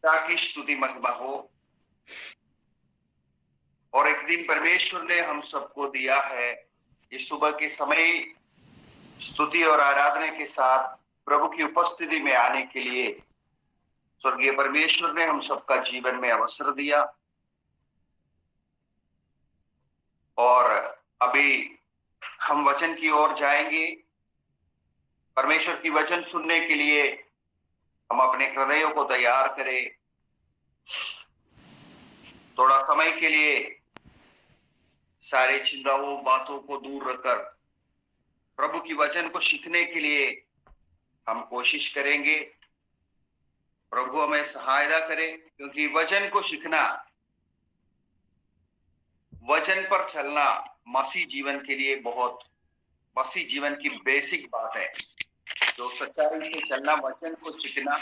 ताकि स्तुति महिमा हो। और एक दिन परमेश्वर ने हम सबको दिया है इस सुबह के समय स्तुति और आराधना के साथ प्रभु की उपस्थिति में आने के लिए स्वर्गीय परमेश्वर ने हम सबका जीवन में अवसर दिया। और अभी हम वचन की ओर जाएंगे। परमेश्वर की वचन सुनने के लिए हम अपने हृदयों को तैयार करें। थोड़ा समय के लिए सारे चिंताओं बातों को दूर रखकर प्रभु की वचन को सीखने के लिए हम कोशिश करेंगे। प्रभु हमें सहायता करे, क्योंकि वचन को सीखना, वचन पर चलना मसीह जीवन के लिए मसीह जीवन की बेसिक बात है। जो सच्चाई से चलना, वचन को सीखना,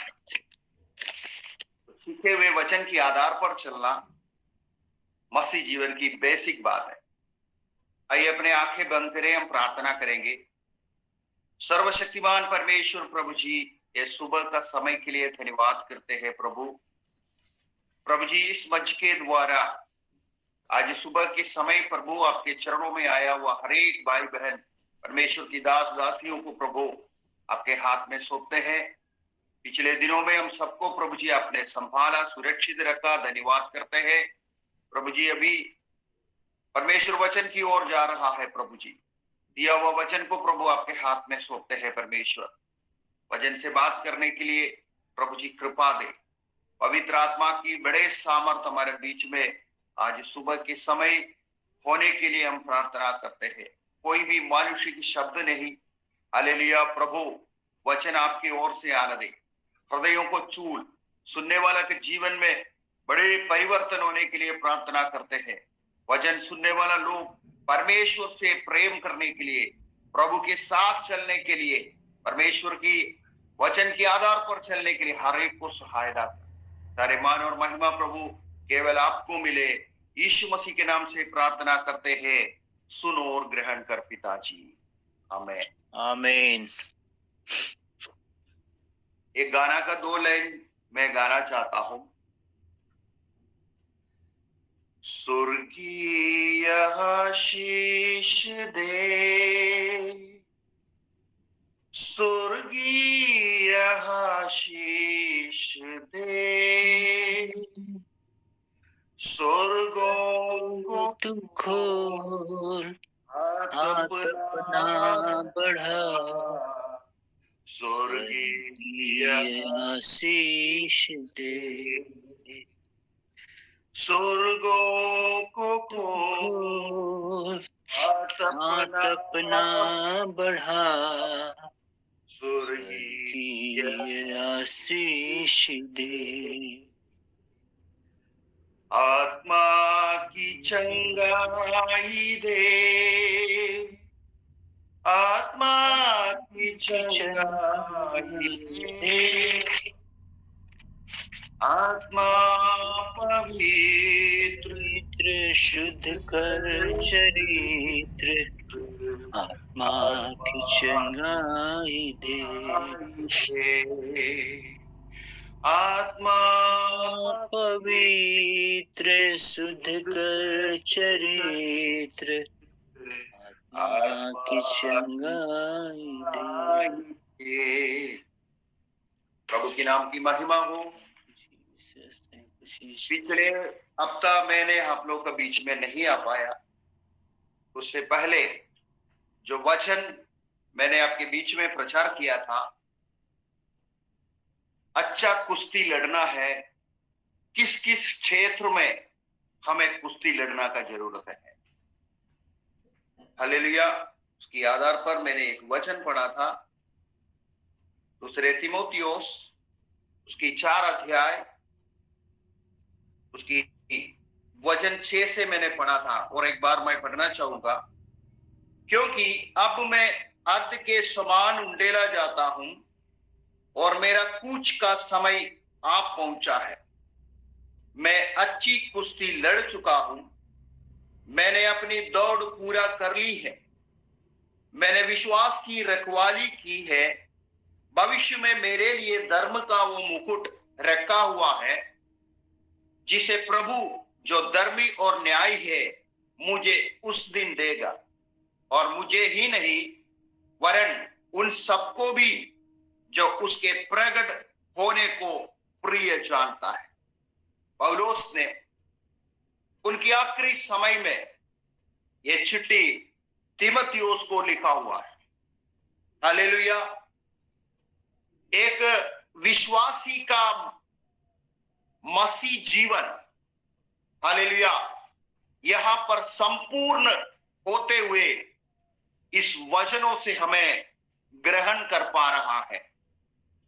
सीखे हुए वचन के आधार पर चलना मसीह जीवन की बेसिक बात है। आइए अपने आंखें बंद करें, हम प्रार्थना करेंगे। सर्वशक्तिमान परमेश्वर प्रभु जी, ये सुबह का समय के लिए धन्यवाद करते हैं प्रभु जी। इस मंच के द्वारा आज सुबह के समय प्रभु आपके चरणों में आया हुआ हर एक भाई बहन परमेश्वर की दास दासियों को प्रभु आपके हाथ में सौंपते हैं। पिछले दिनों में हम सबको प्रभु जी आपने संभाला, सुरक्षित रखा, धन्यवाद करते हैं प्रभु जी। अभी परमेश्वर वचन की ओर जा रहा है प्रभु जी। दिया हुआ वचन को प्रभु आपके हाथ में सौंपते हैं परमेश्वर। वचन से बात करने के लिए प्रभु जी कृपा दे। पवित्र आत्मा की बड़े सामर्थ हमारे बीच में आज सुबह के समय होने के लिए हम प्रार्थना करते हैं। कोई भी मानुष्य की शब्द नहीं, हालेलुया प्रभु, वचन आपकी ओर से आने दे, हृदयों को चूल, सुनने वाला के जीवन में बड़े परिवर्तन होने के लिए प्रार्थना करते हैं। वचन सुनने वाला लोग परमेश्वर से प्रेम करने के लिए, प्रभु के साथ चलने के लिए, परमेश्वर की वचन के आधार पर चलने के लिए हर एक को सहायता कर। सारे मान और महिमा प्रभु केवल आपको मिले। यीशु मसीह के नाम से प्रार्थना करते हैं, सुनो और ग्रहण कर पिताजी, आमीन आमीन। एक गाना का 2 लाइन मैं गाना चाहता हूं। स्वर्गीय आशीष दे, स्वर्गीय आशीष दे, स्वर्गों को तू खोल, हाथ अपना बढ़ा, स्वर्गीय आशीष दे, स्वर्गों को खोल, हाथ अपना बढ़ा, स्वर्गीय आशीष दे। आत्मा की चंगाई दे, आत्मा की चंगाई दे, आत्मा पवित्र शुद्ध कर चरित्र, आत्मा की चंगाई दे, आत्मा पवित्र शुद्ध कर चरित्र, आत्मा की चंगाई दे। प्रभु के नाम की महिमा हो। पिछले हफ्ता मैंने आप लोग के बीच में नहीं आ पाया। उससे पहले जो वचन मैंने आपके बीच में प्रचार किया था, अच्छा कुश्ती लड़ना है, किस किस क्षेत्र में हमें कुश्ती लड़ना का जरूरत है। हालेलुया। उसके आधार पर मैंने एक वचन पढ़ा था, दूसरे तिमोथियोस उसकी 4 अध्याय उसकी वचन 6 से मैंने पढ़ा था, और एक बार मैं पढ़ना चाहूंगा। क्योंकि अब मैं अर्थ के समान उंडेला जाता हूं और मेरा कूच का समय आप पहुंचा है। मैं अच्छी कुश्ती लड़ चुका हूं, मैंने अपनी दौड़ पूरा कर ली है, मैंने विश्वास की रखवाली की है। भविष्य में मेरे लिए धर्म का वो मुकुट रखा हुआ है जिसे प्रभु जो धर्मी और न्यायी है मुझे उस दिन देगा, और मुझे ही नहीं वरन उन सबको भी जो उसके प्रकट होने को प्रिय जानता है। पौलुस ने उनकी आखिरी समय में यह चिट्ठी तीमुथियुस को लिखा हुआ है। हालेलुया। एक विश्वासी का मसीह जीवन, हालेलुया, यहां पर संपूर्ण होते हुए इस वचनों से हमें ग्रहण कर पा रहा है।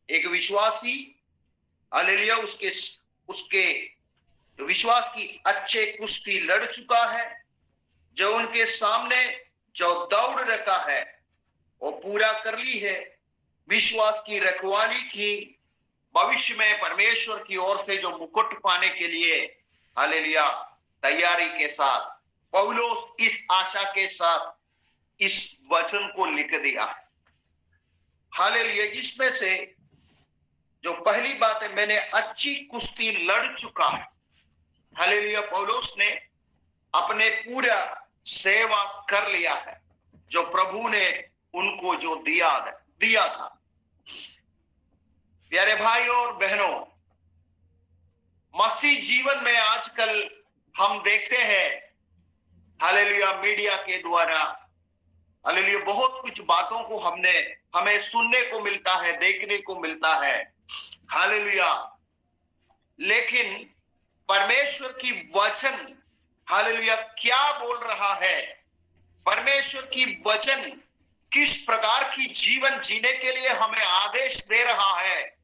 एक विश्वासी, हालेलुया, उसके विश्वास की अच्छे कुश्ती लड़ चुका है, जो उनके सामने जो दौड़ रखा है वो पूरा कर ली है, विश्वास की रखवाली की, भविष्य में परमेश्वर की ओर से जो मुकुट पाने के लिए, हालेलुया, तैयारी के साथ पौलुस इस आशा के साथ इस वचन को लिख दिया है। हालेलुया। इसमें से जो पहली बात है, मैंने अच्छी कुश्ती लड़ चुका है। हालेलुया। पौलुस ने अपने पूरा सेवा कर लिया है जो प्रभु ने उनको जो दिया था। प्यारे भाइयों और बहनों, मसीह जीवन में आजकल हम देखते हैं, हालेलुया, मीडिया के द्वारा, हालेलुया, बहुत कुछ बातों को हमें सुनने को मिलता है, देखने को मिलता है, हालेलुया। लेकिन परमेश्वर की वचन, हालेलुया, क्या बोल रहा है, परमेश्वर की वचन किस प्रकार की जीवन जीने के लिए हमें आदेश दे रहा है,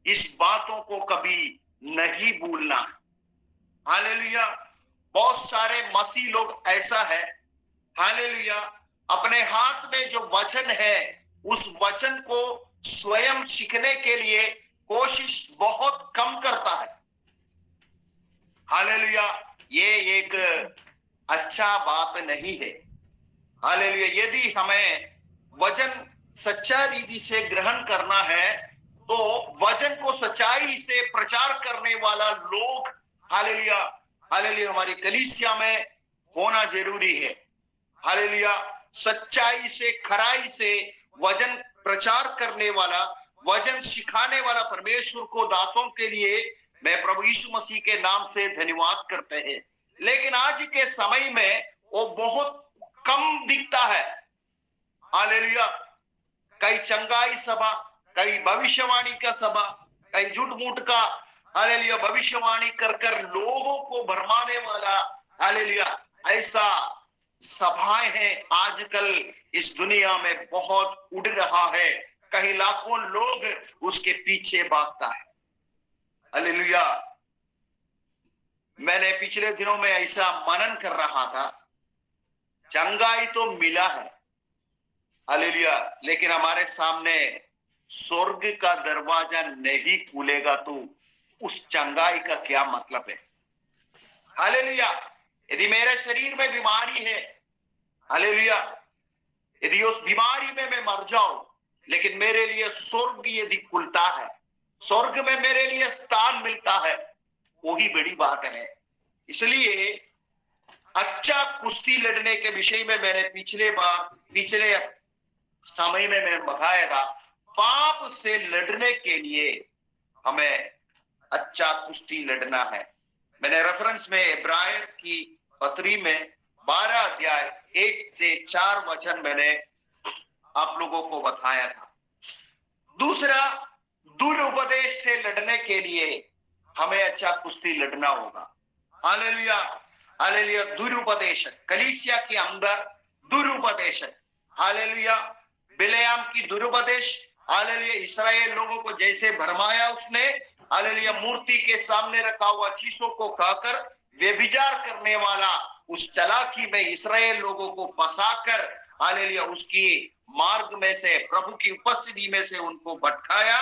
इस बातों को कभी नहीं भूलना। हालेलुया। बहुत सारे मसीह लोग ऐसा है, हालेलुया, अपने हाथ में जो वचन है उस वचन को स्वयं सीखने के लिए कोशिश बहुत कम करता है। हालेलुया। ये एक अच्छा बात नहीं है। हालेलुया। यदि हमें वचन सच्चा रीति से ग्रहण करना है तो वचन को सच्चाई से प्रचार करने वाला लोग, हालेलुया, हालेलुया, हमारी कलीसिया में होना जरूरी है। हालेलुया। सच्चाई से, खराई से वचन प्रचार करने वाला, वचन सिखाने वाला परमेश्वर को दासों के लिए मैं प्रभु यीशु मसीह के नाम से धन्यवाद करते हैं। लेकिन आज के समय में वो बहुत कम दिखता है। हालेलुया। कई चंगाई सभा, कई भविष्यवाणी का सभा, कई झूठ मूठ का, हालेलुया, भविष्यवाणी कर लोगों को भरमाने वाला, हालेलुया, ऐसा सभाएं हैं आजकल इस दुनिया में बहुत उड़ रहा है। कई लाखों लोग उसके पीछे भागता है। हालेलुया। मैंने पिछले दिनों में ऐसा मनन कर रहा था, चंगाई तो मिला है, हालेलुया, लेकिन हमारे सामने स्वर्ग का दरवाजा नहीं खुलेगा तो उस चंगाई का क्या मतलब है। हालेलुया। यदि मेरे शरीर में बीमारी है, हालेलुया, यदि उस बीमारी में मैं मर जाऊं, लेकिन मेरे लिए स्वर्ग यदि खुलता है, स्वर्ग में मेरे लिए स्थान मिलता है, वही बड़ी बात है। इसलिए अच्छा कुश्ती लड़ने के विषय में मैंने पिछले समय में मैंने बताया था, पाप से लड़ने के लिए हमें अच्छा कुश्ती लड़ना है। मैंने रेफरेंस में इब्राहिम की पत्री में 12 अध्याय 1 से 4 वचन मैंने आप लोगों को बताया था। दूसरा, दुरुपदेश से लड़ने के लिए हमें अच्छा कुश्ती लड़ना होगा। Hallelujah, hallelujah. दुरुपदेश, कलीसिया के अंदर दुरुपदेश, हालेलुया, बिलेयाम की दुरुपदेश, हालेलुया, इस्राएल लोगों को जैसे भरमाया उसने, हालेलुया, मूर्ति के सामने रखा हुआ चीजों को खाकर व्यभिचार करने वाला उस चालाकी में इस्राएल लोगों को फंसाकर, हालेलुया, उसकी मार्ग में से, प्रभु की उपस्थिति में से उनको भटकाया।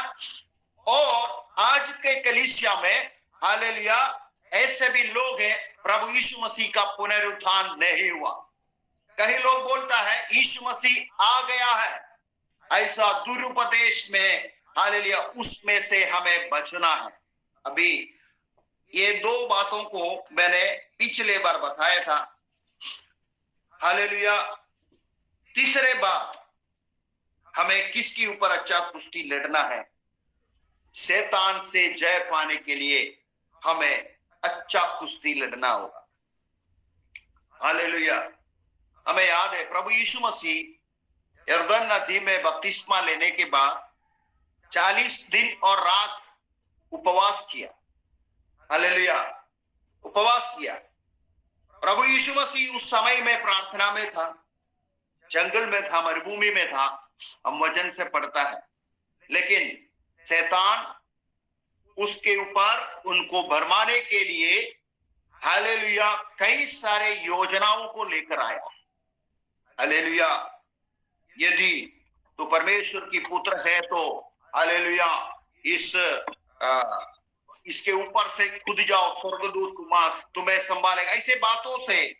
और आज के कलीसिया में, हालेलुया, ऐसे भी लोग हैं, प्रभु यीशु मसीह का पुनरुत्थान नहीं हुआ। कई लोग बोलता है यीशु मसीह आ गया है, ऐसा दुरुपदेश में, हालेलुया, उसमें से हमें बचना है। अभी ये दो बातों को मैंने पिछले बार बताया था। हालेलुया। तीसरे बात, हमें किसके ऊपर अच्छा कुश्ती लड़ना है? शैतान से जय पाने के लिए हमें अच्छा कुश्ती लड़ना होगा। हालेलुया। हमें याद है प्रभु यीशु मसीह यरदन नदी में बपतिस्मा लेने के बाद 40 दिन और रात उपवास किया। हालेलुया, उपवास किया। प्रभु यीशु मसीह उस समय में प्रार्थना में था, जंगल में था, मरुभूमि में था, हम वचन से पढ़ता है। लेकिन शैतान उसके ऊपर उनको भरमाने के लिए, हालेलुया, कई सारे योजनाओं को लेकर आया। हालेलुया। यदि तो परमेश्वर की पुत्र है तो हालेलुया इसके ऊपर से कूद जाओ, स्वर्गदूत तुम्हें संभालेगा। ऐसे बातों से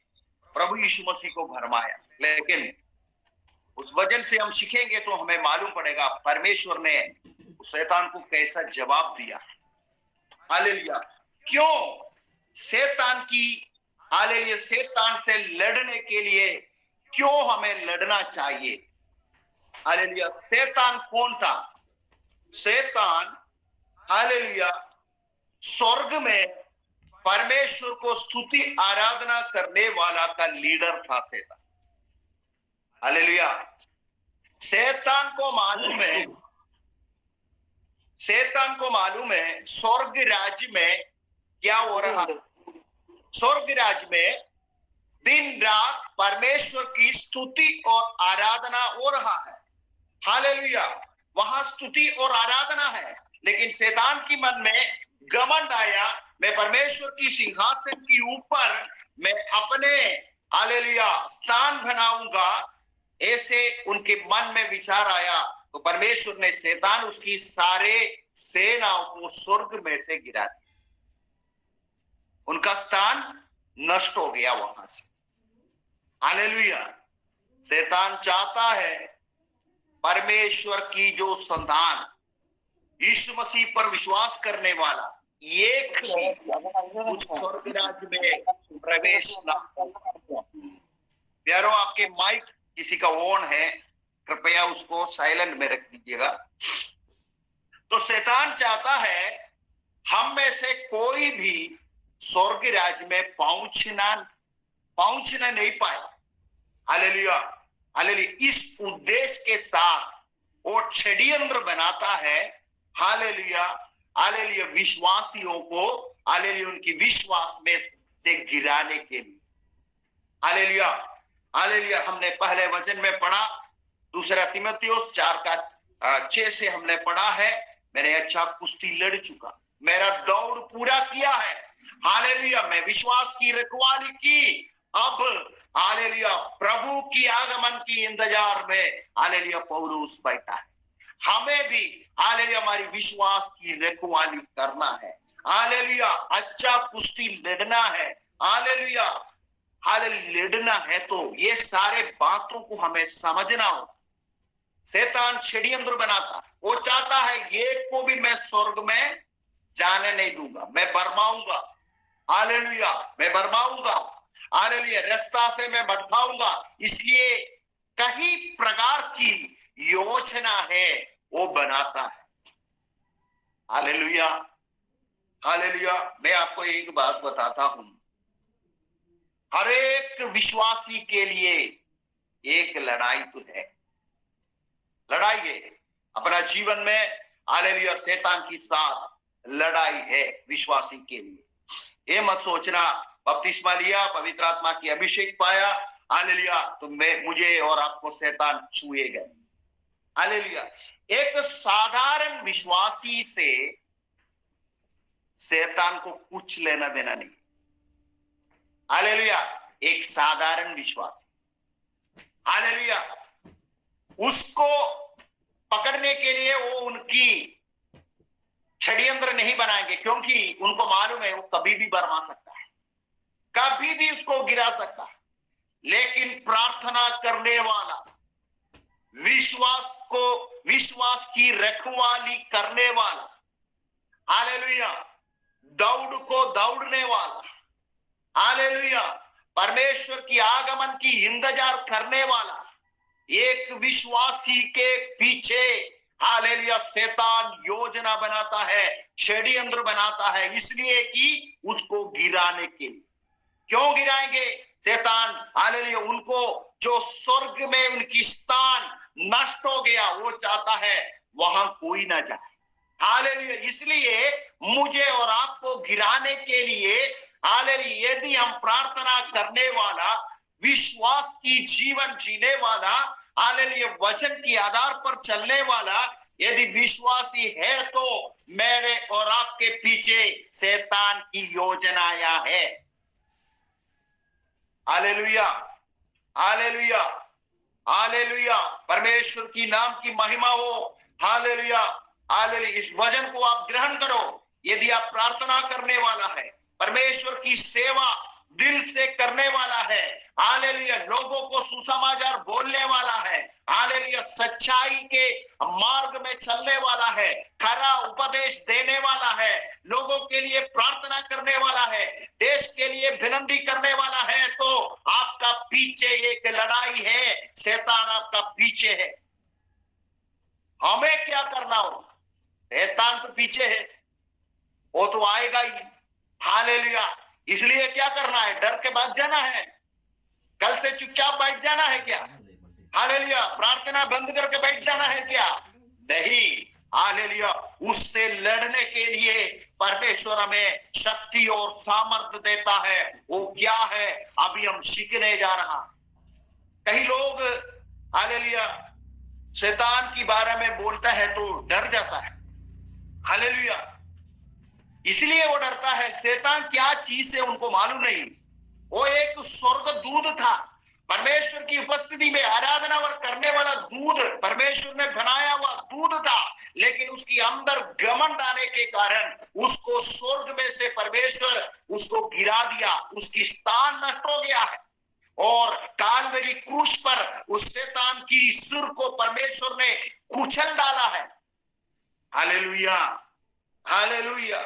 प्रभु यीशु मसीह को भरमाया। लेकिन उस वचन से हम सीखेंगे तो हमें मालूम पड़ेगा परमेश्वर ने शैतान को कैसा जवाब दिया। हालेलुया। क्यों शैतान की, हालेलुया, शैतान से लड़ने के लिए क्यों हमें लड़ना चाहिए? हालेलुया। शैतान कौन था? शैतान, हालेलुया, स्वर्ग में परमेश्वर को स्तुति आराधना करने वाला का लीडर था शैतान। हालेलुया। शैतान को मालूम है स्वर्ग राज्य में क्या हो रहा है। स्वर्ग राज्य में दिन रात परमेश्वर की स्तुति और आराधना हो रहा है। हालेलुया। वहां स्तुति और आराधना है। लेकिन शैतान की मन में घमंड आया, मैं परमेश्वर की सिंहासन के ऊपर मैं अपने, हालेलुया, स्थान बनाऊंगा। ऐसे उनके मन में विचार आया तो परमेश्वर ने शैतान उसकी सारे सेनाओं को स्वर्ग में से गिरा दिया। उनका स्थान नष्ट हो गया वहां से। हालेलुया। शैतान चाहता है परमेश्वर की जो संतान, यीशु मसीह पर विश्वास करने वाला एक भी उस स्वर्ग राज्य में प्रवेश न हो। प्यारो, आपके माइक किसी का ऑन है, कृपया उसको साइलेंट में रख दीजिएगा। तो शैतान चाहता है हम में से कोई भी स्वर्ग राज्य में पहुंचना नहीं पाए। हालेलुया। हालेलुया। इस उद्देश्य के साथ वो षड्यंत्र बनाता है। हालेलुया। हालेलुया। विश्वासियों को, हालेलुया, उनकी विश्वास में से गिराने के लिए। हालेलुया। हालेलुया। हमने पहले वचन में पढ़ा, दूसरा तीमुथियुस 4:6 से हमने पढ़ा है, मैंने अच्छा कुश्ती लड़ चुका, मेरा दौड़ पूरा किया है। हालेलुया। मैं विश्वास की रखवाली की। अब हालेलुया प्रभु की आगमन की इंतजार में हालेलुया पौलुस बैठा है। हमें भी हालेलुया हमारी विश्वास की रखवाली करना है। हालेलुया अच्छा कुश्ती लड़ना है। हालेलुया हालेलुया लड़ना है तो ये सारे बातों को हमें समझना होगा। शैतान षड्यंत्र बनाता, वो चाहता है एक को भी मैं स्वर्ग में जाने नहीं दूंगा, मैं बरमाऊंगा। हालेलुया मैं बरमाऊंगा। हालेलुया रास्ता से मैं भटकाऊंगा। इसलिए कई प्रकार की योजना है वो बनाता है। हालेलुया। हालेलुया। मैं आपको एक बात बताता हूं, हर एक विश्वासी के लिए एक लड़ाई तो है। लड़ाई है अपना जीवन में। हालेलुया शैतान की साथ लड़ाई है विश्वासी के लिए। ये मत सोचना बपतिस्मा लिया, पवित्र आत्मा की अभिषेक पाया, हालेलुया तो मुझे और आपको शैतान छुएगा। हालेलुया एक साधारण विश्वासी से शैतान को कुछ लेना देना नहीं। हालेलुया एक साधारण विश्वासी, हालेलुया उसको पकड़ने के लिए वो उनकी षड्यंत्र नहीं बनाएंगे, क्योंकि उनको मालूम है वो कभी भी बरमा सकता है, कभी भी उसको गिरा सकता है। लेकिन प्रार्थना करने वाला, विश्वास की रखवाली करने वाला, हालेलुया दौड़ को दौड़ने वाला, हालेलुया, परमेश्वर की आगमन की इंतजार करने वाला एक विश्वासी के पीछे, हालेलुया, शैतान योजना बनाता है, षड्यंत्र बनाता है, इसलिए कि उसको गिराने के लिए। क्यों गिराएंगे शैतान? हालेलुया, उनको जो स्वर्ग में उनकी स्थान नष्ट हो गया, वो चाहता है वहां कोई ना जाए। हालेलुया, इसलिए मुझे और आपको गिराने के लिए, हालेलुया, यदि हम प्रार्थना करने वाला, विश्वास की जीवन जीने वाला, हालेलुया, वचन के आधार पर चलने वाला यदि विश्वासी है, तो मेरे और आपके पीछे शैतान की योजनाएं है। हालेलुया, हालेलुया, हालेलुया, परमेश्वर की नाम की महिमा हो। हालेलुया, हालेलुया, इस वचन को आप ग्रहण करो। यदि आप प्रार्थना करने वाला है, परमेश्वर की सेवा दिल से करने वाला है, हालेलुया, लोगों को सुसमाचार बोलने वाला है, हालेलुया, सच्चाई के मार्ग में चलने वाला है, खरा उपदेश देने वाला है, लोगों के लिए प्रार्थना करने वाला है, देश के लिए विनती करने वाला है, तो आपका पीछे एक लड़ाई है, शैतान आपका पीछे है। हमें क्या करना हो? शैतान तो पीछे है, वो तो आएगा ही। हालेलुया, इसलिए क्या करना है? डर के भाग जाना है? कल से चुपचाप बैठ जाना है क्या? हालेलुया, प्रार्थना बंद करके बैठ जाना है क्या? नहीं। हालेलुया, उससे लड़ने के लिए परमेश्वर हमें शक्ति और सामर्थ्य देता है। वो क्या है? अभी हम सीखने जा रहा। कई लोग, हालेलुया, शैतान के बारे में बोलता है तो डर जाता है। हालेलुया, इसलिए वो डरता है। शैतान क्या चीज है उनको मालूम नहीं। वो एक स्वर्गदूत था, परमेश्वर की उपस्थिति में आराधना और करने वाला दूत, परमेश्वर ने बनाया हुआ दूत था, लेकिन उसके अंदर घमंड आने के कारण उसको स्वर्ग में से परमेश्वर उसको गिरा दिया, उसकी स्थान नष्ट हो गया है। और कालवरी क्रूस पर उस शैतान की सिर को परमेश्वर ने कुचल डाला है। Hallelujah, hallelujah,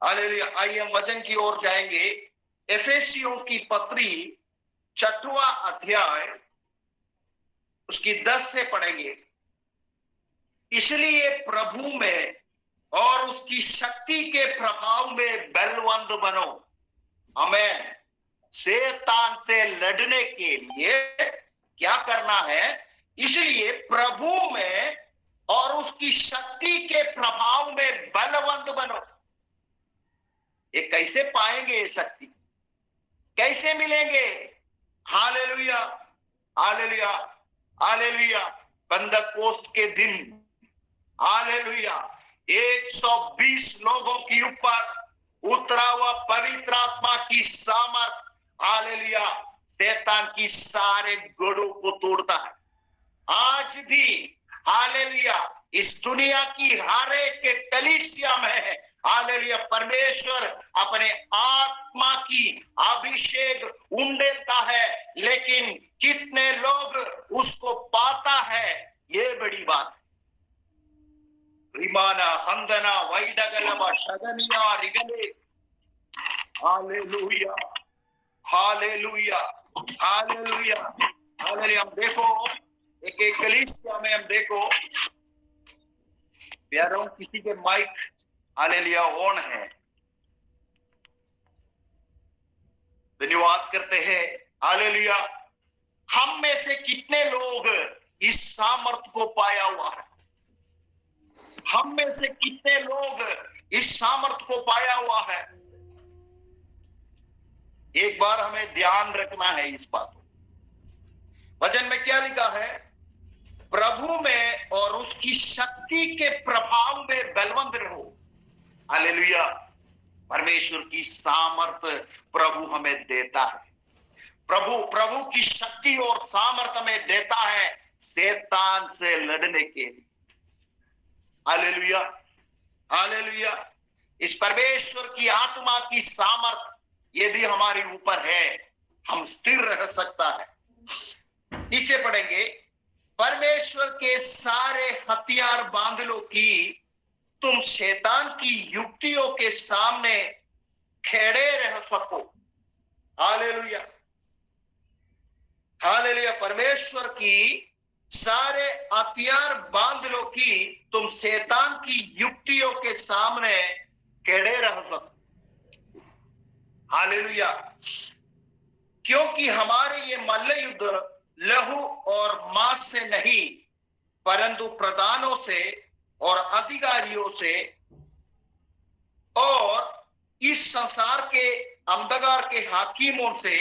hallelujah. आइए हम वचन की ओर जाएंगे। एफेसियों की पत्री 6वां अध्याय उसकी 10 से पढ़ेंगे। इसलिए प्रभु में और उसकी शक्ति के प्रभाव में बलवंत बनो। हमें शैतान से लड़ने के लिए क्या करना है? इसलिए प्रभु में और उसकी शक्ति के प्रभाव में बलवंत बनो। ये कैसे पाएंगे? ये शक्ति कैसे मिलेंगे? Hallelujah, hallelujah, hallelujah. पेंटेकोस्त के दिन, हालेलुया, 120 लोगों के ऊपर उतरा हुआ पवित्र आत्मा की सामर्थ, हालेलुया, शैतान की सारे गढ़ों को तोड़ता है। आज भी, हालेलुया, इस दुनिया की हर एक कलीसिया में, हालेलुया, परमेश्वर अपने आत्मा की अभिषेक उंडेलता है, लेकिन कितने लोग उसको पाता है, ये बड़ी बात है। रिमाना हंदना वैडगलबा शगनिया रिगले। Hallelujah, hallelujah, hallelujah, hallelujah. हम देखो एक कलीसिया में, हम देखो प्यारों, किसी के माइक हालेलुया ऑन है, धन्यवाद करते हैं। हालेलुया, हम में से कितने लोग इस सामर्थ को पाया हुआ है? हम में से कितने लोग इस सामर्थ को पाया हुआ है? एक बार हमें ध्यान रखना है इस बात को। वचन में क्या लिखा है? प्रभु में और उसकी शक्ति के प्रभाव में बलवंत रहो। हालेलुया, परमेश्वर की सामर्थ प्रभु हमें देता है। प्रभु की शक्ति और सामर्थ हमें देता है शैतान से लड़ने के लिए। Hallelujah, hallelujah. इस परमेश्वर की आत्मा की सामर्थ यदि हमारे ऊपर है, हम स्थिर रह सकता है। नीचे पढ़ेंगे, परमेश्वर के सारे हथियार बांध लो कि तुम शैतान की युक्तियों के सामने खड़े रह सको। Hallelujah, hallelujah. परमेश्वर की सारे हथियार बांध लो कि तुम शैतान की युक्तियों के सामने खड़े रह सको। हालेलुया। क्योंकि हमारे ये मल्ल युद्ध लहू और मांस से नहीं, परंतु प्रधानों से और अधिकारियों से और इस संसार के अंधकार के हाकिमों से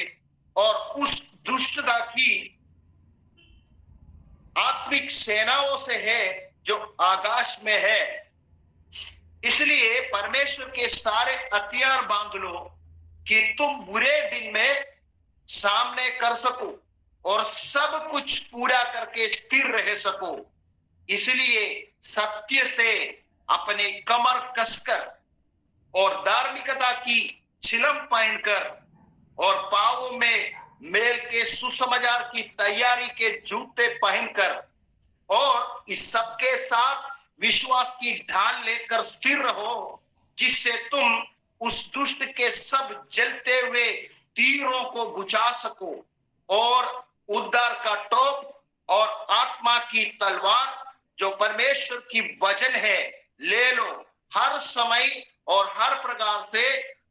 और उस दुष्टता की आत्मिक सेनाओं से है जो आकाश में है। इसलिए परमेश्वर के सारे हथियार बांध लो कि तुम बुरे दिन में सामने कर सको और सब कुछ पूरा करके स्थिर रह सको। इसलिए सत्य से अपनी कमर कसकर और धार्मिकता की छिलम पहनकर और पांवों में मेल के सुसमाचार की तैयारी के जूते पहनकर और इस सबके साथ विश्वास की ढाल लेकर स्थिर रहो, जिससे तुम उस दुष्ट के सब जलते हुए तीरों को बुझा सको और उद्धार का टोप और आत्मा की तलवार जो परमेश्वर की वचन है ले लो। हर समय और हर प्रकार से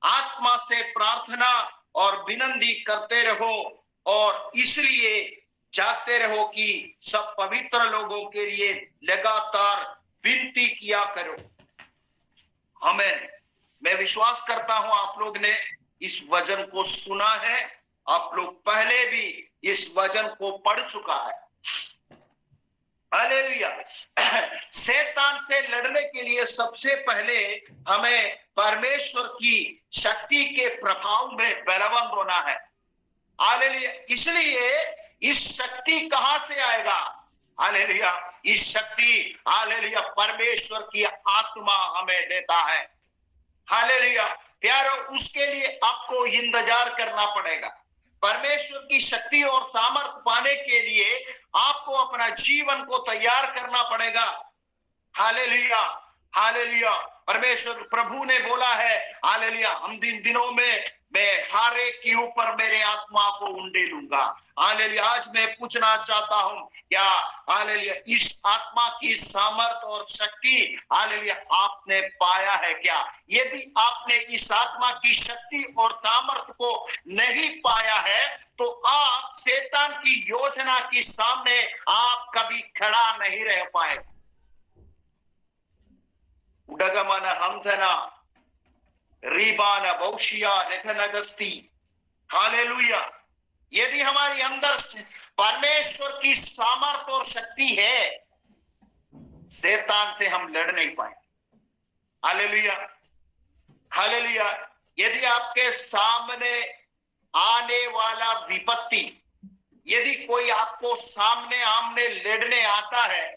आत्मा से प्रार्थना और विनती करते रहो और इसलिए जागते रहो कि सब पवित्र लोगों के लिए लगातार विनती किया करो। हमें, मैं विश्वास करता हूं आप लोग ने इस वचन को सुना है, आप लोग पहले भी इस वचन को पढ़ चुका है। हालेलुया। शैतान से लड़ने के लिए सबसे पहले हमें परमेश्वर की शक्ति के प्रभाव में बलवंत होना है। हालेलुया। इसलिए इस शक्ति कहां से आएगा? हालेलुया। इस शक्ति, हालेलुया, परमेश्वर की आत्मा हमें देता है। हालेलुया प्यारो, उसके लिए आपको इंतजार करना पड़ेगा। परमेश्वर की शक्ति और सामर्थ पाने के लिए आपको अपना जीवन को तैयार करना पड़ेगा। Hallelujah, hallelujah. परमेश्वर प्रभु ने बोला है, हालेलुया, हम दिनों में मैं हर एक के ऊपर मेरे आत्मा को उंडेलूंगा। हालेलुया। आज मैं पूछना चाहता हूं, क्या हालेलुया इस आत्मा की सामर्थ और शक्ति हालेलुया आपने पाया है क्या? यदि आपने इस आत्मा की शक्ति और सामर्थ को नहीं पाया है तो आप शैतान की योजना के सामने आप कभी खड़ा नहीं रह पाएंगे। उडगमन हमथना रीबाना बौशिया रेखनगस्ती। हालेलुया। यदि हमारे अंदर परमेश्वर की सामर्थ और शक्ति है, शैतान से हम लड़ नहीं पाएंगे। Hallelujah, hallelujah. यदि आपके सामने आने वाला विपत्ति, यदि कोई आपको सामने आमने लड़ने आता है,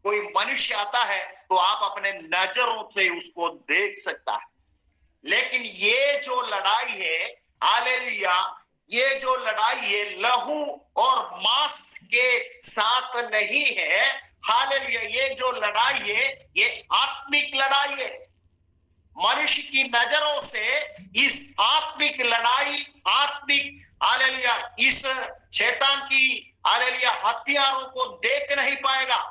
कोई मनुष्य आता है, तो आप अपने नजरों से उसको देख सकता है। लेकिन ये जो लड़ाई है, हालेलुया, ये जो लड़ाई है लहू और मांस के साथ नहीं है। हालेलुया। ये जो लड़ाई है ये आत्मिक लड़ाई है। मनुष्य की नजरों से इस आत्मिक लड़ाई, आत्मिक हालेलुया इस शैतान की हालेलुया हथियारों को देख नहीं पाएगा।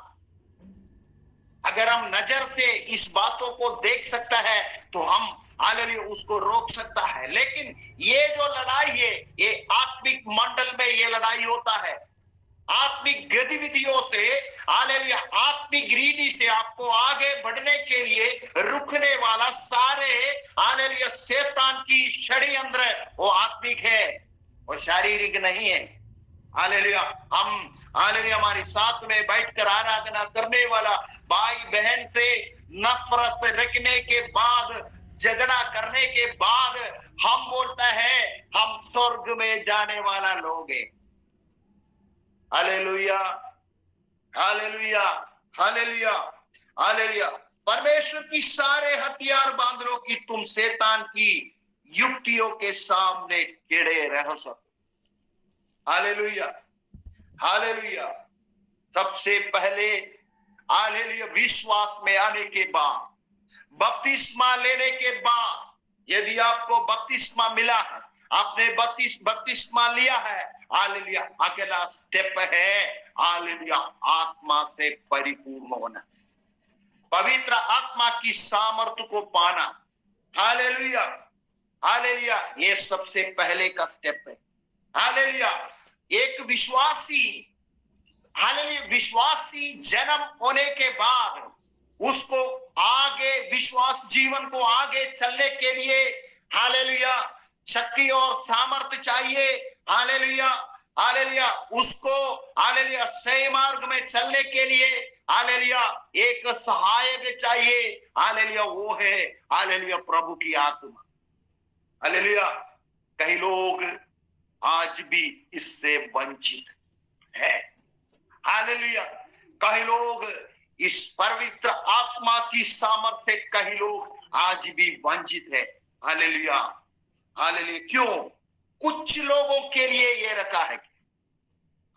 अगर हम नजर से इस बातों को देख सकता है तो हम हालेलुया उसको रोक सकता है। लेकिन ये जो लड़ाई है ये आत्मिक मंडल में ये लड़ाई होता है। आत्मिक गतिविधियों से हालेलुया आत्मिक रीति से आपको आगे बढ़ने के लिए रुकने वाला सारे हालेलुया शैतान की षड्यंत्र वो आत्मिक है और शारीरिक नहीं है। हालेलुया। हम हालेलुया हमारे साथ में बैठकर आराधना करने वाला भाई बहन से नफरत रखने के बाद, झगड़ा करने के बाद हम बोलता है हम स्वर्ग में जाने वाला लोग हैं। Hallelujah, hallelujah, hallelujah, hallelujah. परमेश्वर की सारे हथियार बांध लो कि तुम शैतान की युक्तियों के सामने खड़े रह सको। Hallelujah, hallelujah. सबसे पहले हालेलुया विश्वास में आने के बाद, बपतिस्मा लेने के बाद, यदि आपको बपतिस्मा मिला है, आपने बपतिस्मा लिया है, हालेलुया, अगला स्टेप है हालेलुया आत्मा से परिपूर्ण होना, पवित्र आत्मा की सामर्थ्य को पाना। हालेलुया, हालेलुया, ये सबसे पहले का स्टेप है। हालेलुया, एक विश्वासी, हालेलुया, विश्वासी जन्म होने के बाद उसको आगे विश्वास जीवन को आगे चलने के लिए हालेलुया शक्ति और सामर्थ्य चाहिए। हालेलुया, हालेलुया, उसको हालेलुया सही मार्ग में चलने के लिए हालेलुया एक सहायक चाहिए। हालेलुया, वो है हालेलुया प्रभु की आत्मा। हालेलुया, कई लोग आज भी इससे वंचित है। हालेलुया, कई लोग इस पवित्र आत्मा की सामर्थ्य से कई लोग आज भी वंचित है। हालेलुया, हालेलुया, क्यों? कुछ लोगों के लिए ये रखा है।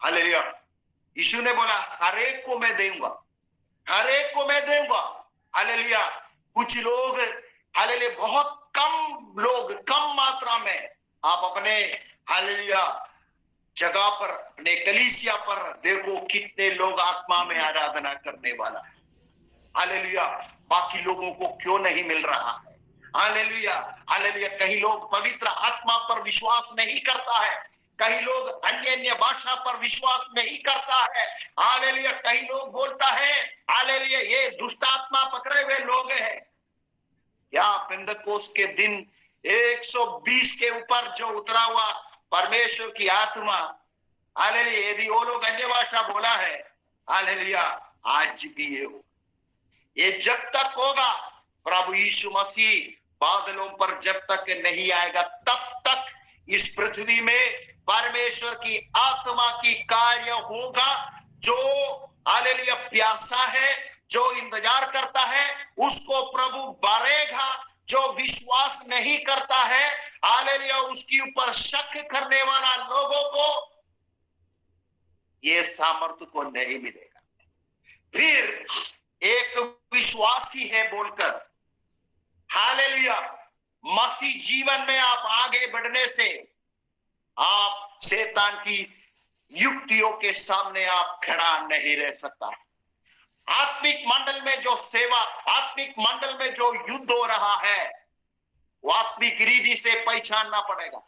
हालेलुया, यीशु ने बोला हर एक को मैं दूंगा, हर एक को मैं दूंगा। हालेलुया, कुछ लोग हालेलुया बहुत कम लोग, कम मात्रा में आप अपने हालेलुया जगह पर, अपने कलीसिया पर देखो कितने लोग आत्मा में आराधना करने वाला है। हालेलुया, बाकी लोगों को क्यों नहीं मिल रहा है? हालेलुया, हालेलुया, कई लोग पवित्र आत्मा पर विश्वास नहीं करता है, कई लोग अन्य अन्य भाषा पर विश्वास नहीं करता है। हालेलुया, कई लोग बोलता है हालेलुया ये दुष्ट आत्मा पकड़े हुए लोग हैं। या पेंतकोस्त के दिन 120 के ऊपर जो उतरा हुआ परमेश्वर की आत्मा, हालेलुया, यदि वो लोग अन्य भाषा बोला है, हालेलुया, आज भी ये हो, ये जब तक होगा प्रभु यीशु मसीह बादलों पर जब तक नहीं आएगा तब तक इस पृथ्वी में परमेश्वर की आत्मा की कार्य होगा। जो हालेलुया प्यासा है, जो इंतजार करता है, उसको प्रभु भरेगा। जो विश्वास नहीं करता है, हालेलुया, उसके ऊपर शक करने वाला लोगों को ये सामर्थ्य को नहीं मिलेगा। फिर एक विश्वासी है बोलकर हालेलुया मसीह जीवन में आप आगे बढ़ने से आप शैतान की युक्तियों के सामने आप खड़ा नहीं रह सकता है। आत्मिक मंडल में जो सेवा, आत्मिक मंडल में जो युद्ध हो रहा है, वो आत्मिक रीति से पहचानना पड़ेगा।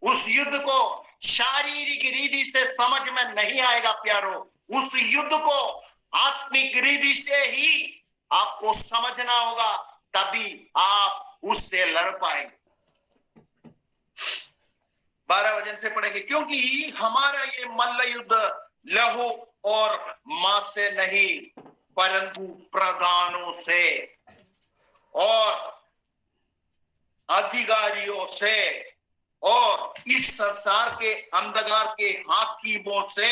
उस युद्ध को शारीरिक रीति से समझ में नहीं आएगा प्यारो, उस युद्ध को आत्मिक रीति से ही आपको समझना होगा, तभी आप उससे लड़ पाएंगे। 12 वचन से पढ़ेंगे, क्योंकि हमारा ये मल्ल युद्ध लहू और मांस से नहीं परंतु प्रधानों से और अधिकारियों से और इस संसार के अंधकार के हाकिमों से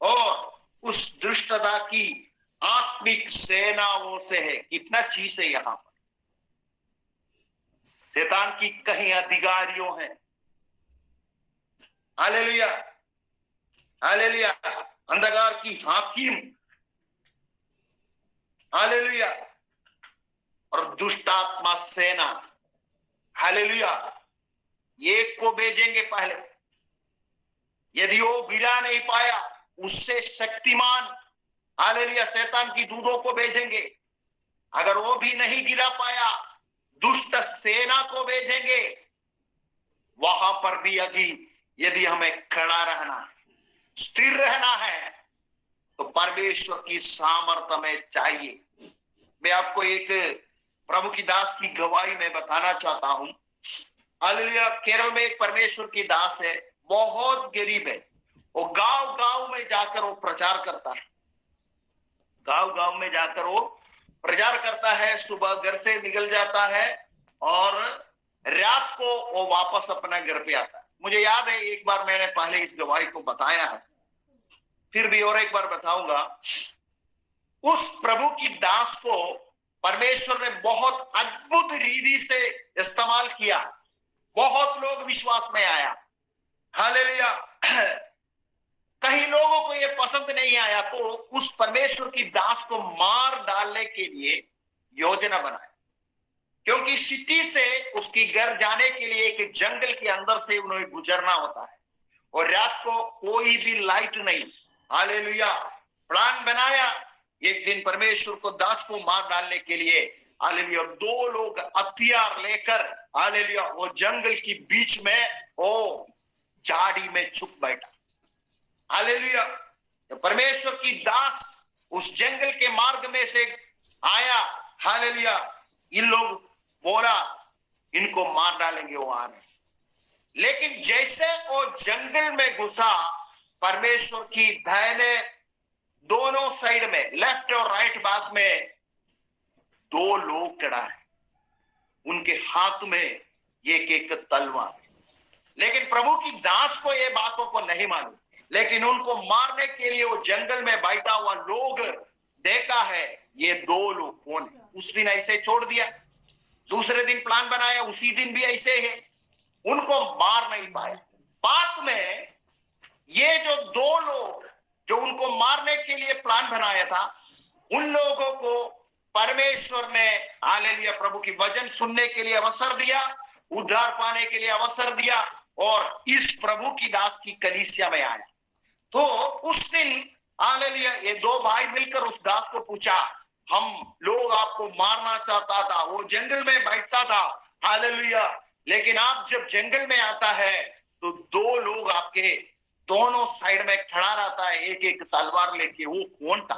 और उस दुष्टता की आत्मिक सेनाओं से है। कितना चीज है यहां पर, शैतान की कहीं अधिकारियों है, हालेलुया, हालेलुया, अंधकार की हाकिम, हालेलुया, और दुष्टात्मा सेना, हालेलुया, एक को भेजेंगे पहले। यदि वो गिरा नहीं पाया, उससे शक्तिमान हालेलुया शैतान की दूतों को भेजेंगे। अगर वो भी नहीं गिरा पाया, दुष्ट सेना को भेजेंगे। वहां पर भी यदि हमें खड़ा रहना है, स्थिर रहना है, तो परमेश्वर की सामर्थ्य में चाहिए। मैं आपको एक प्रभु की दास की गवाही में बताना चाहता हूं। हालेलुया, केरल में एक परमेश्वर की दास है, बहुत गरीब है। वो गांव गांव में जाकर वो प्रचार करता है, गांव गांव में जाकर वो प्रचार करता है। सुबह घर से निकल जाता है और रात को वो वापस अपना घर पे आता है। मुझे याद है एक बार मैंने पहले इस गवाही को बताया है, फिर भी और एक बार बताऊंगा। उस प्रभु की दास को परमेश्वर ने बहुत अद्भुत रीति से इस्तेमाल किया, बहुत लोग विश्वास में आया। हालेलुया, कई लोगों को यह पसंद नहीं आया, तो उस परमेश्वर की दास को मार डालने के लिए योजना बनाई। क्योंकि सिटी से उसकी घर जाने के लिए एक जंगल के अंदर से उन्हें गुजरना होता है और रात को कोई भी लाइट नहीं। हालेलुया। प्लान बनाया एक दिन परमेश्वर को दास को मार डालने के लिए। हालेलुया। दो लोग हथियार लेकर हालेलुया वो जंगल की बीच में वो झाड़ी में छुप बैठा। हालेलुया। तो परमेश्वर की दास उस जंगल के मार्ग में से आया। हालेलुया। इन लोग बोला इनको मार डालेंगे वो आ रहे। लेकिन जैसे वो जंगल में घुसा, परमेश्वर की दाहिने दोनों साइड में लेफ्ट और राइट भाग में दो लोग खड़ा है, उनके हाथ में एक तलवार। लेकिन प्रभु की दास को ये बातों को नहीं मालूम, लेकिन उनको मारने के लिए वो जंगल में बैठा हुआ लोग देखा है ये दो लोग कौन है। उस दिन ऐसे छोड़ दिया, दूसरे दिन प्लान बनाया, उसी दिन भी ऐसे है, उनको मार नहीं पाया। बाद में ये जो दो लोग जो उनको मारने के लिए प्लान बनाया था, उन लोगों को परमेश्वर ने हालेलुया प्रभु की वचन सुनने के लिए अवसर दिया, उद्धार पाने के लिए अवसर दिया और इस प्रभु की दास की कलीसिया में आया। तो उस दिन हालेलुया ये दो भाई मिलकर उस दास को पूछा, हम लोग आपको मारना चाहता था, वो जंगल में बैठता था। हालेलुया। लेकिन आप जब जंगल में आता है तो दो लोग आपके दोनों साइड में खड़ा रहता है, एक एक तलवार लेके, वो कौन था?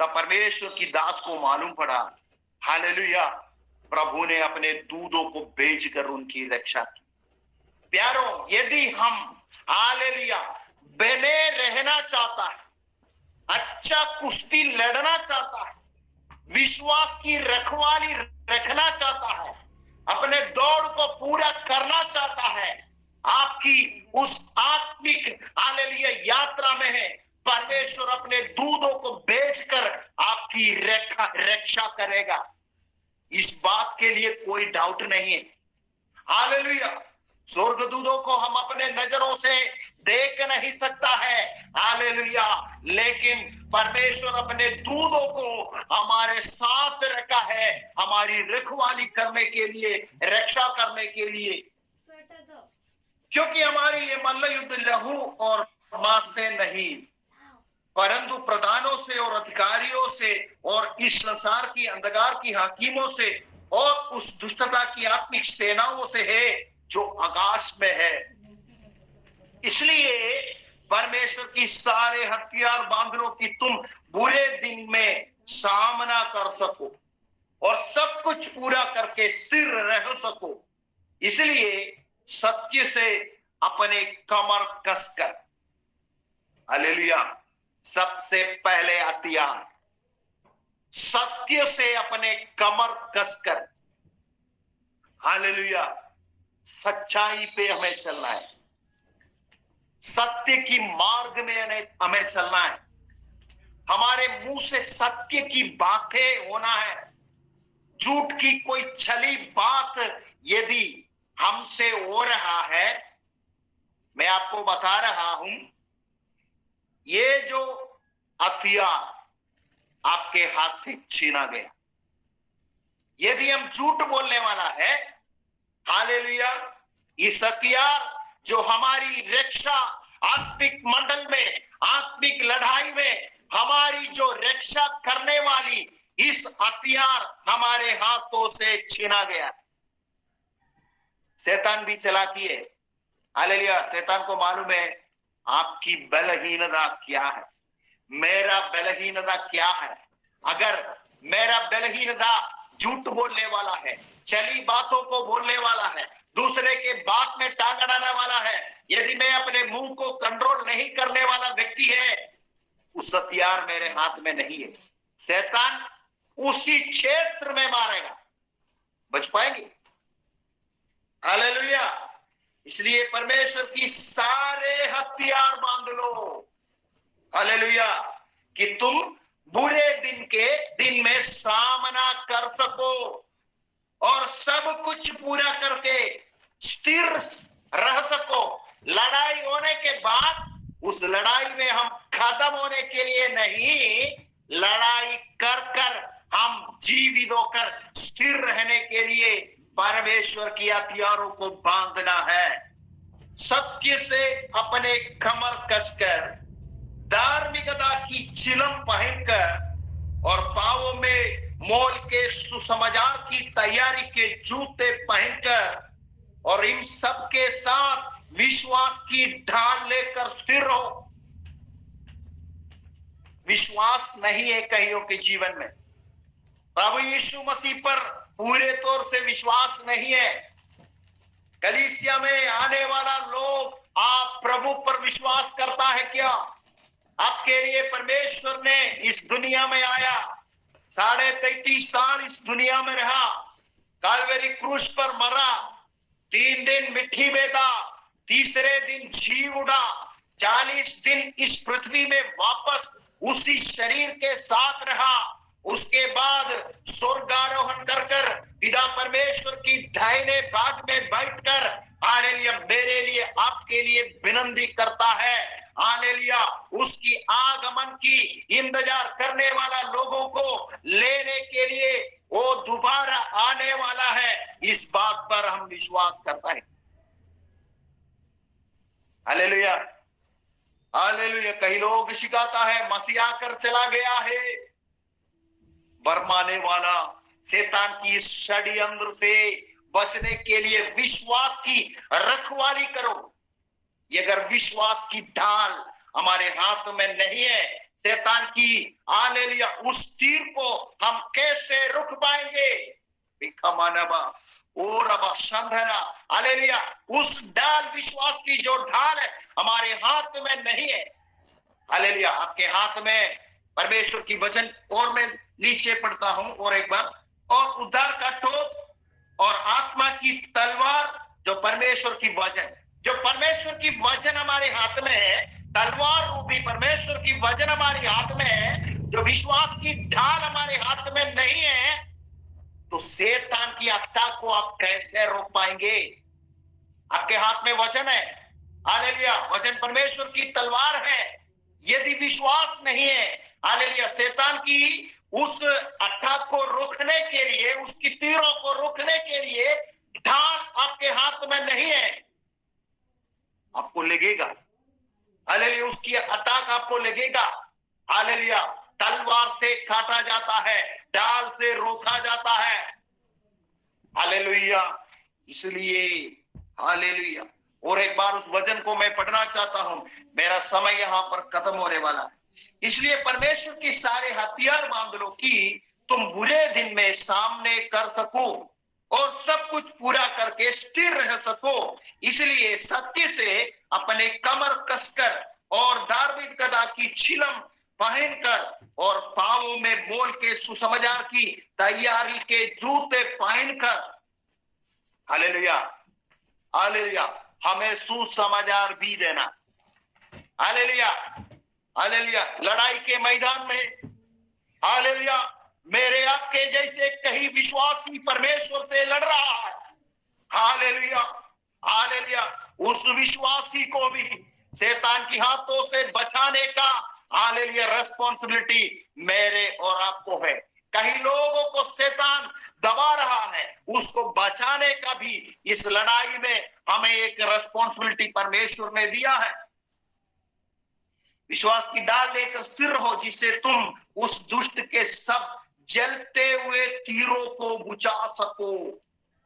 तब परमेश्वर की दास को मालूम पड़ा, हालेलुया प्रभु ने अपने दूतों को भेजकर उनकी रक्षा की। प्यारो, यदि हम हालेलुया बने रहना चाहता है, अच्छा कुश्ती लड़ना चाहता है, विश्वास की रखवाली रखना चाहता है, अपने दौड़ को पूरा करना चाहता है, आपकी उस आत्मिक हालेलुया यात्रा में है, परमेश्वर अपने दूतों को भेजकर आपकी रक्षा करेगा। इस बात के लिए कोई डाउट नहीं है। हालेलुया। स्वर्गदूतों को हम अपने नजरों से देख नहीं सकता है, हालेलुया, लेकिन परमेश्वर अपने दूतों को हमारे साथ रखा है, हमारी रखवाली करने के लिए, रक्षा करने के लिए। क्योंकि हमारी ये मल्ल युद्ध लहू और मांस से नहीं, परंतु प्रधानों से और अधिकारियों से और इस संसार की अंधकार की हाकिमों से और उस दुष्टता की आत्मिक सेनाओं से है जो आकाश में है। इसलिए परमेश्वर की सारे हथियार बांध लो कि तुम बुरे दिन में सामना कर सको और सब कुछ पूरा करके स्थिर रह सको। इसलिए सत्य से अपने कमर कसकर, हालेलुया, सबसे पहले हथियार सत्य से अपने कमर कसकर, हालेलुया, सच्चाई पे हमें चलना है, सत्य की मार्ग में हमें चलना है। हमारे मुंह से सत्य की बातें होना है। झूठ की कोई छली बात यदि हमसे हो रहा है, मैं आपको बता रहा हूं, ये जो हथियार आपके हाथ से छीना गया, यदि हम झूठ बोलने वाला है, हालेलुया, इस हथियार जो हमारी रक्षा आत्मिक मंडल में, आत्मिक लड़ाई में हमारी जो रक्षा करने वाली, इस हथियार हमारे हाथों से छीना गया। शैतान भी चालाकी है, हालेलुया। शैतान को मालूम है आपकी बलहीनता क्या है, मेरा बलहीनता क्या है। अगर मेरा बलहीनता झूठ बोलने वाला है, चली बातों को बोलने वाला है, दूसरे के बात में टांग अड़ाने वाला है, यदि मैं अपने मुंह को कंट्रोल नहीं करने वाला व्यक्ति है, उस हथियार मेरे हाथ में नहीं है। शैतान उसी क्षेत्र में मारेगा, बच पाएंगे? हालेलुया। इसलिए परमेश्वर की सारे हथियार बांध लो, हालेलुया, कि तुम बुरे दिन में सामना कर सको और सब कुछ पूरा करके स्थिर रह सको। लड़ाई होने के बाद उस लड़ाई में हम खत्म होने के लिए नहीं, लड़ाई कर कर हम जीवित होकर स्थिर रहने के लिए परमेश्वर की हथियारों को बांधना है। सत्य से अपने कमर कसकर, धार्मिकता की चिलम पहनकर और पांवों में मोल के सुसमाचार की तैयारी के जूते पहनकर और इन सब के साथ विश्वास की ढाल लेकर स्थिर रहो। विश्वास नहीं है कईयों के जीवन में, प्रभु यीशु मसीह पर पूरे तौर से विश्वास नहीं है। कलीसिया में आने वाला लोग आप प्रभु पर विश्वास करता है क्या? आपके लिए परमेश्वर ने इस दुनिया में आया, 33.5 साल इस दुनिया में रहा, कालवेरी क्रूस पर मरा, 3 दिन मिट्टी में था, तीसरे दिन जी उड़ा, 40 दिन इस पृथ्वी में वापस उसी शरीर के साथ रहा। उसके बाद स्वर्गारोहण कर कर पिता परमेश्वर की दाहिने भाग में बैठकर हालेलुया मेरे लिए आपके लिए विनती करता है। हालेलुया उसकी आगमन की इंतजार करने वाला लोगों को लेने के लिए वो दोबारा आने वाला है, इस बात पर हम विश्वास करता है। Hallelujah hallelujah. कई लोग शिकाता है मसीह आकर चला गया है। बरमाने वाला शैतान की इस षड्यंत्र से बचने के लिए विश्वास की रखवाली करो। ये अगर विश्वास की ढाल हमारे हाथ में नहीं है, शैतान की हालेलुया उस तीर को हम कैसे रुक पाएंगे? हालेलुया उस ढाल विश्वास की जो ढाल है हमारे हाथ में नहीं है। हालेलुया आपके हाथ में परमेश्वर की वचन, और मैं नीचे पढ़ता हूं और एक बार, और उद्धार का टोप और आत्मा की तलवार जो परमेश्वर की वचन, जो परमेश्वर की वचन हमारे हाथ में है, तलवार रूपी परमेश्वर की वचन हमारे हाथ में है, जो विश्वास की ढाल हमारे हाथ में नहीं है, तो शैतान की हत्या को आप कैसे रोक पाएंगे? आपके हाथ में वचन है, हालेलुया वचन परमेश्वर की तलवार है। यदि विश्वास नहीं है, हालेलुया शैतान की उस अटैक को रोकने के लिए, उसकी तीरों को रोकने के लिए ढाल आपके हाथ में नहीं है, आपको लगेगा। हालेलुया उसकी अटैक आपको लगेगा। हालेलुया तलवार से काटा जाता है, ढाल से रोका जाता है। हालेलुया इसलिए हालेलुया। और एक बार उस वचन को मैं पढ़ना चाहता हूं, मेरा समय यहां पर खत्म होने वाला है। इसलिए परमेश्वर के सारे हथियार बांध लो कि तुम बुरे दिन में सामने कर सको और सब कुछ पूरा करके स्थिर रह सको। इसलिए सत्य से अपने कमर कसकर और धार्मिकता की छिलम पहनकर और पांवों में मोल के सुसमाचार की तैयारी के जूते पहनकर, हालेलुया हालेलुया हमें सुसमाचार भी देना। हालेलुया हालेलुया लड़ाई के मैदान में हालेलुया मेरे आपके जैसे कहीं विश्वासी परमेश्वर से लड़ रहा है। हालेलुया हालेलुया उस विश्वासी को भी शैतान की हाथों से बचाने का हालेलुया रेस्पॉन्सिबिलिटी मेरे और आपको है। कई लोगों को शैतान दबा रहा है, उसको बचाने का भी इस लड़ाई में हमें एक रेस्पॉन्सिबिलिटी परमेश्वर ने दिया है। विश्वास की डाल लेकर स्थिर हो, जिससे तुम उस दुष्ट के सब जलते हुए तीरों को बुझा सको,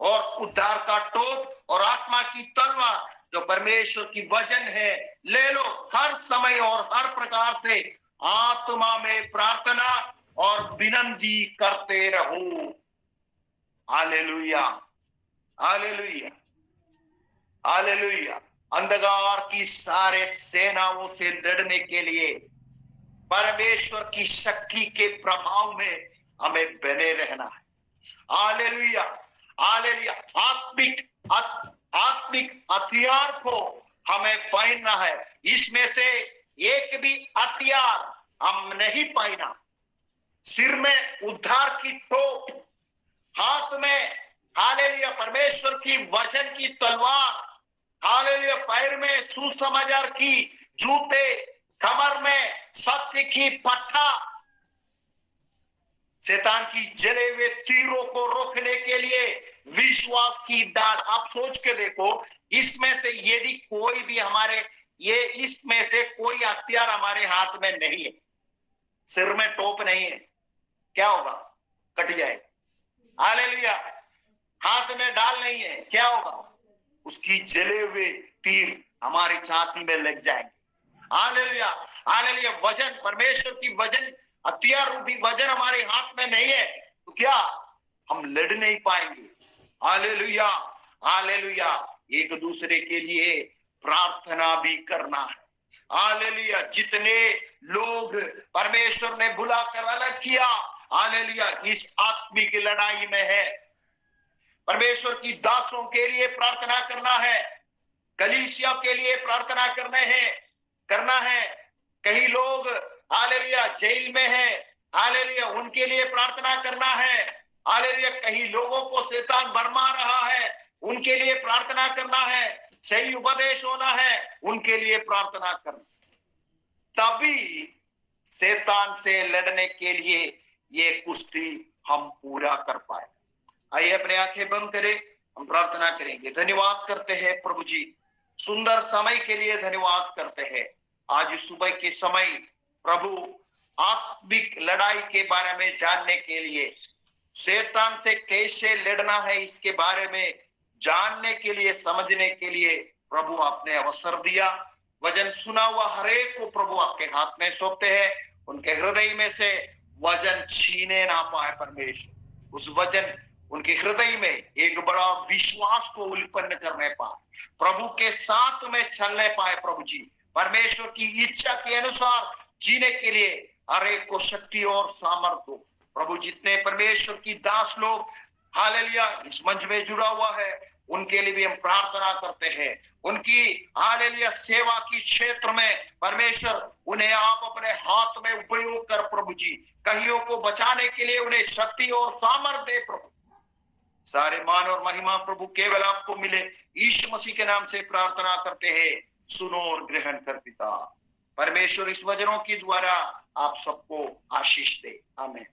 और उद्धार का टोप और आत्मा की तलवार जो परमेश्वर की वचन है ले लो। हर समय और हर प्रकार से आत्मा में प्रार्थना और विनती करते रहो। Hallelujah hallelujah hallelujah. अंधकार की सारे सेनाओं से लड़ने के लिए परमेश्वर की शक्ति के प्रभाव में हमें बने रहना है। हालेलुया हालेलुया आत्मिक हथियार को हमें पहनना है। इसमें से एक भी हथियार हम नहीं पहना। सिर में उद्धार की टोप, हाथ में हालेलुया परमेश्वर की वचन की तलवार, हालेलुया पैर में सुसमाचार की जूते, कमर में सत्य की पट्टा, शैतान की जले हुए तीरों को रोकने के लिए विश्वास की डाल। आप सोच के देखो, इसमें से यदि कोई भी इसमें से कोई हथियार हमारे हाथ में नहीं है, सिर में टोप नहीं है, क्या होगा? कट जाएगा। हालेलुया। हाथ में डाल नहीं है, क्या होगा? उसकी जले हुए तीर हमारी छाती में लग जाएंगे। Hallelujah, hallelujah. वजन, परमेश्वर की वजन, हथियार रूपी वजन हमारे हाथ में नहीं है तो क्या हम लड़ नहीं पाएंगे? Hallelujah, hallelujah. एक दूसरे के लिए प्रार्थना भी करना है। हालेलुया। जितने लोग परमेश्वर ने बुलाकर अलग किया, हालेलुया, इस आत्मिक लड़ाई में है। परमेश्वर की दासों के लिए प्रार्थना करना है, कलीसिया के लिए प्रार्थना करना है। कई लोग हालेलुया जेल में है, हालेलुया, उनके लिए प्रार्थना करना है। हालेलुया। कई लोगों को शैतान भरमा रहा है, उनके लिए प्रार्थना करना है। सही उपदेश होना है, उनके लिए प्रार्थना करना। तभी शैतान से लड़ने के लिए ये कुश्ती हम पूरा कर पाए। आइए अपने आंखें बंद करें, हम प्रार्थना करेंगे। धन्यवाद करते हैं प्रभु जी, सुंदर समय के लिए धन्यवाद करते हैं। आज सुबह के समय प्रभु आत्मिक लड़ाई के बारे में जानने के लिए, शैतान से कैसे लड़ना है इसके बारे में जानने के लिए, समझने के लिए प्रभु आपने अवसर दिया। वचन सुना हुआ हरेक को प्रभु आपके हाथ में सौंपते हैं। उनके हृदय में से वचन छीने ना पाए परमेश्वर। उस वचन उनके हृदय में एक बड़ा विश्वास को उत्पन्न करने पाए, प्रभु के साथ में चलने पाए। प्रभु जी, परमेश्वर की इच्छा के अनुसार जीने के लिए हर एक को शक्ति और सामर्थ्य हो। प्रभु, जितने परमेश्वर की दास लोग हालेलुया इस मंच में जुड़ा हुआ है, उनके लिए भी हम प्रार्थना करते हैं। उनकी हालेलुया सेवा की क्षेत्र में परमेश्वर उन्हें आप अपने हाथ में उपयोग कर प्रभु जी, कईयों को बचाने के लिए उन्हें शक्ति और सामर्थ्य दे प्रभु। सारे मान और महिमा प्रभु केवल आपको मिले। यीशु मसीह के नाम से प्रार्थना करते हैं, सुनो और ग्रहण कर पिता। परमेश्वर इस वचनों के द्वारा आप सबको आशीष दे। आमीन।